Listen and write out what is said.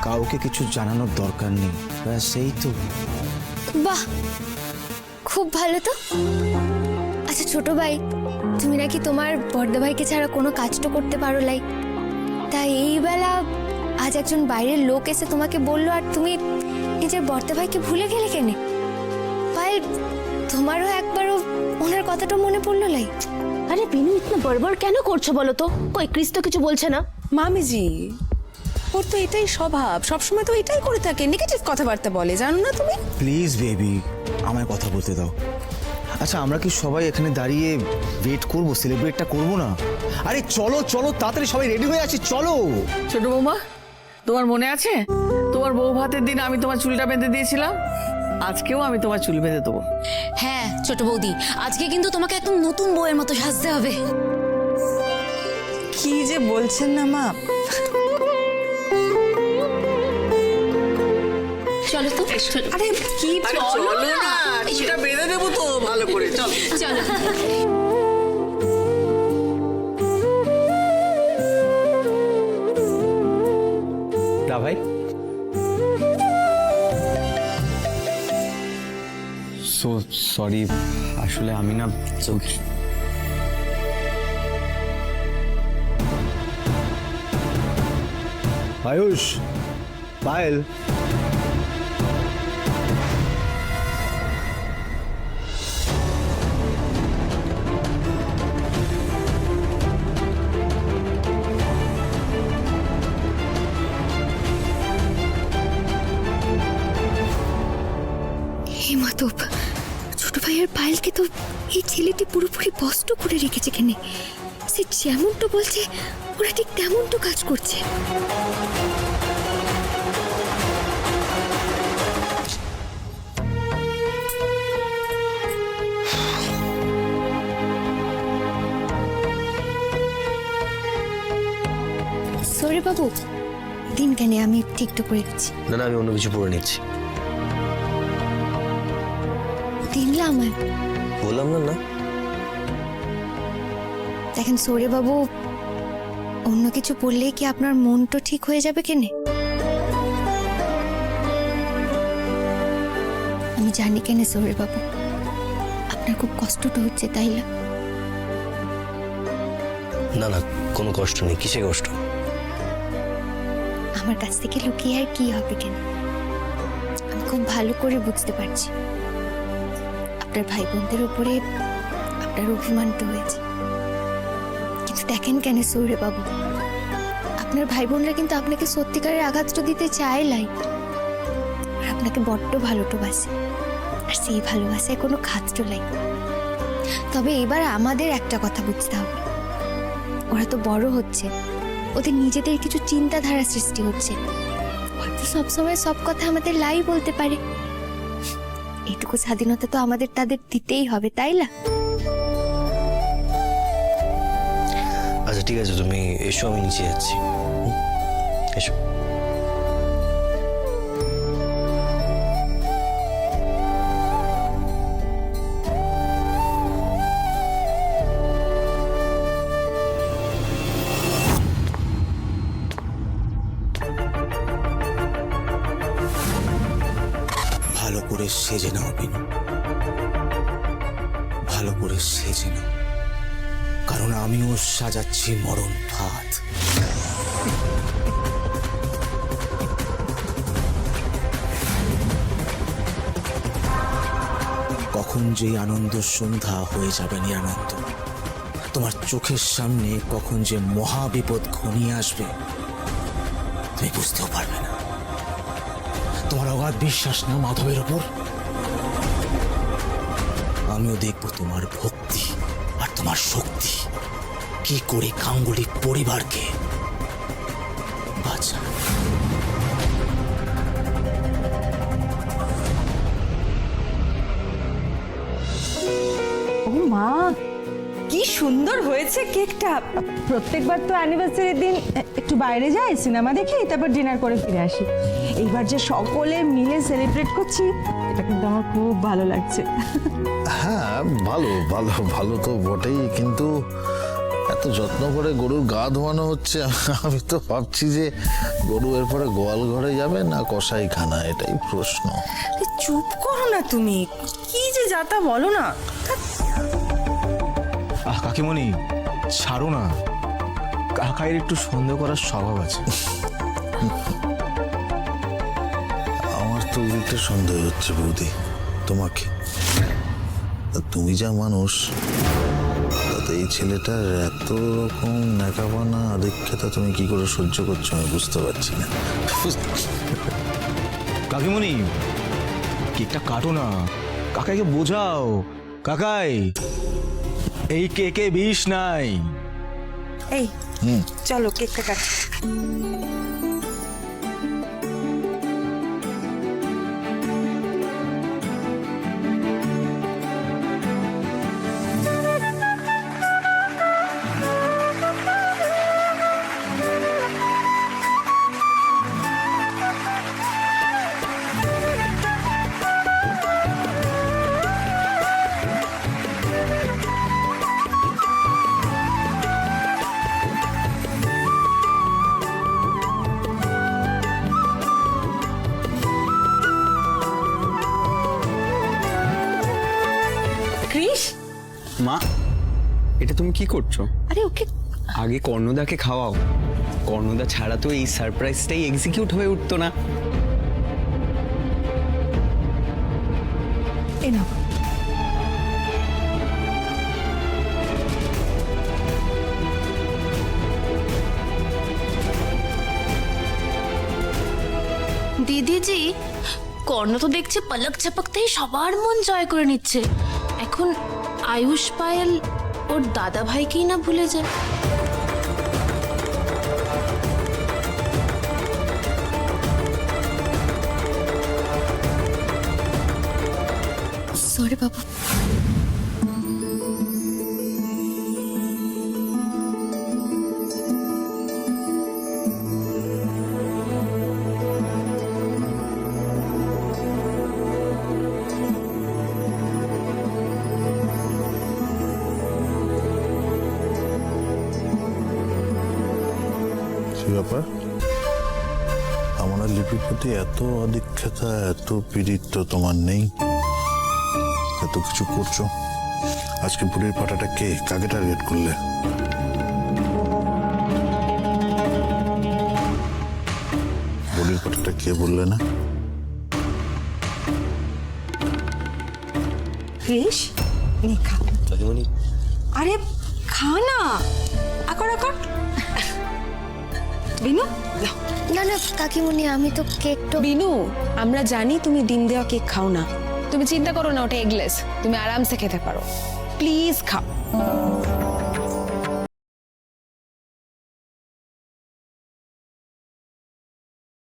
কাউকে কিছু জানানোর দরকার নেই, ব্যাস এই তো। বাহ, খুব ভালো তো। আচ্ছা ছোট ভাই, তুমি নাকি তোমার বড়দা ভাইকে ছাড়া কোনো কাজ তো করতে পারো লাই, তাই এই বেলা আজ একজন বাইরের লোক এসে তোমাকে বললো আর তুমি নিজের বড়দা ভাইকে ভুলে গেলে কেনে? পায়েল, তোমারও একবারও ওনার কথাটা মনে পড়লো লাই? আরে বিনু, ইতনা বড়বড় কেন করছো বলো তো? কই ক্রিস তো কিছু বলছে না। মামিজি, ওর তো এটাই স্বভাব, সবসময় তো এটাই করে থাকে, নেগেটিভ কথাবার্তা বলে, জানো না তুমি? প্লিজ বেবি, আমায় কথা বলতে দাও। আচ্ছা আমরা কি সবাই এখানে দাঁড়িয়ে ওয়েট করবো, সেলিব্রেটটা করবো না? আরে চলো চলো তাড়াতাড়ি সবাই রেডি হয়ে আছি, চলো। ছোট বৌমা, তোমার মনে আছে তোমার বউ ভাতের দিন আমি তোমার চুলটা বেঁধে দিয়েছিলাম? আজকেও আমি তোমার চুল বেঁধে দেবো। হ্যাঁ ছোট বৌদি, আজকে কিন্তু তোমাকে একদম নতুন বউয়ের মতো সাজতে হবে। কি যে বলছেন না মা। চলো তো। আরে কি চলো না, চুলটা বেঁধে দেবো তো ভালো করে, চলো চলো। দা ভাই, সো সরি, আসলে আমি না আয়ুষ, পায়েল, হে মাধব, ছোট ভাইয়ের পায়েলকে তো এই ছেলেটি পুরোপুরি বস্ত করে রেখেছে কেনে। সে যেমনটা বলছে ওরা ঠিক তেমনটা কাজ করছে। সরি বাবু, দিন কেন, আমি ঠিকঠাক করে দিচ্ছি। না না, আমি অন্য কিছু পরে নিচ্ছি। দিনলা আমার বললাম না না। দেখেন সৌরে বাবু, অন্য কিছু পড়লে কি আপনার মনটা ঠিক হয়ে যাবে কেনে? আমি জানি কেনে সৌরে বাবু, আপনার খুব কষ্টটা হচ্ছে, তাই না? না না, কোনো কষ্ট নেই। কিসে কষ্ট? আমার কাছ থেকে লুকিয়ে আর কি হবে কেন? আমি খুব ভালো করে বুঝতে পারছি আপনার ভাই বোনদের উপরে আপনার অভিমানটা হয়েছে। কিন্তু দেখেন কেন সৌরে বাবু, আপনার ভাই বোনরা কিন্তু আপনাকে সত্যিকারের আঘাতটা দিতে চায় লাই, আর আপনাকে বড্ড ভালোটো বাসে, আর সেই ভালোবাসায় কোনো খাতটো লাই। তবে এবার আমাদের একটা কথা বুঝতে হবে, ওরা তো বড় হচ্ছে, ওদের নিজেদের কিছু চিন্তাধারা সৃষ্টি হচ্ছে, হয়তো সবসময় সব কথা আমাদের লাই বলতে পারে। এইটুকু স্বাধীনতা তো আমাদের তাদের দিতেই হবে, তাই না? আচ্ছা ঠিক আছে, তুমি এসো, আমি নিচে যাচ্ছি। এসো। ভালো করে সেজে নাও বিনু, ভালো করে সেজে নাও, কারণ আমিও সাজাচ্ছি মরণ ফাঁদ। কখন যে আনন্দ সন্ধ্যা হয়ে যাবে নিরানন্দ, তোমার চোখের সামনে কখন যে মহাবিপদ ঘনিয়ে আসবে তুমি বুঝতেও পারবে না। তোমার অগাধ বিশ্বাস না মাধবের ওপর? আমিও দেখবো তোমার ভক্তি আর তোমার শক্তি কি করে গাঙ্গুলি পরিবারকে বাঁচায়। ও মা, কি সুন্দর হয়েছে কেকটা। প্রত্যেকবার তো অ্যানিভার্সারির দিন একটু বাইরে যাই, সিনেমা দেখি, তারপর ডিনার করে ফিরে আসি। এইবার যে সকলে মিলে সেলিব্রেট করছি, এটা কিন্তু আমার খুব ভালো লাগছে। হ্যাঁ, ভালো ভালো ভালো তো বটেই, কিন্তু এত এত যত্ন করে গরুর গা ধোয়ানো হচ্ছে, আমি তো ভাবছি যে গরু এরপরে গোয়াল ঘরে যাবে না কসাইখানা, এটাই প্রশ্ন। চুপ করো না তুমি, কি যে যাতা বলো না। কাকিমণি ছাড়ো না, কাকাইয়ের একটু সন্দেহ করার স্বভাব আছে। আমার তো উল্টে সন্দেহ হচ্ছে বৌদি তোমাকে। তুমি যা মানুষ, তাতে এই ছেলেটার এত রকম ন্যাকাবানা আদিক্ষেতা তুমি কি করে সহ্য করছো আমি বুঝতে পারছি না। কাকিমণি কেকটা কাটো না, কাকাইকে বোঝাও। কাকাই, এই কেকে বিষ নাই। এই চলো কেকটা কাটি। ক্রিস, মা, এটা তুমি কি করছো? আরে ওকে আগে কর্ণদাকে খাওয়াও। কর্ণদা ছাড়া তো এই সারপ্রাইজটাই এক্সিকিউট হয়ে উঠতো না। এ নাও। দিদি জি, কর্ণ তো দেখছে পলক ঝপকতেই সবার মন জয় করে নিচ্ছে। এখন আয়ুষ পায়েল ওর দাদা ভাইকেই না ভুলে যায়। সরি বাবা। কি ব্যাপার, আমার আর লিপির প্রতি এত আদিক্ষেতা, এত পীড়িত তোমার নেই? এত কিছু করছো, আজকে বুড়ির পাটাটা কে, কাকে টার্গেট করলে? বুড়ির পাটাটা কে বললে না? ক্রিস, নে খা। আরে খা না, আকর আকর। বিনু, নাও। না না কাকিমণি, আমি তো কেকটা বিনু, আমরা জানি তুমি ডিম দেওয়া কেক খাও না। তুমি চিন্তা করো না, ওটা এগলেস, তুমি আরামসে খেতে পারো। প্লিজ খাও।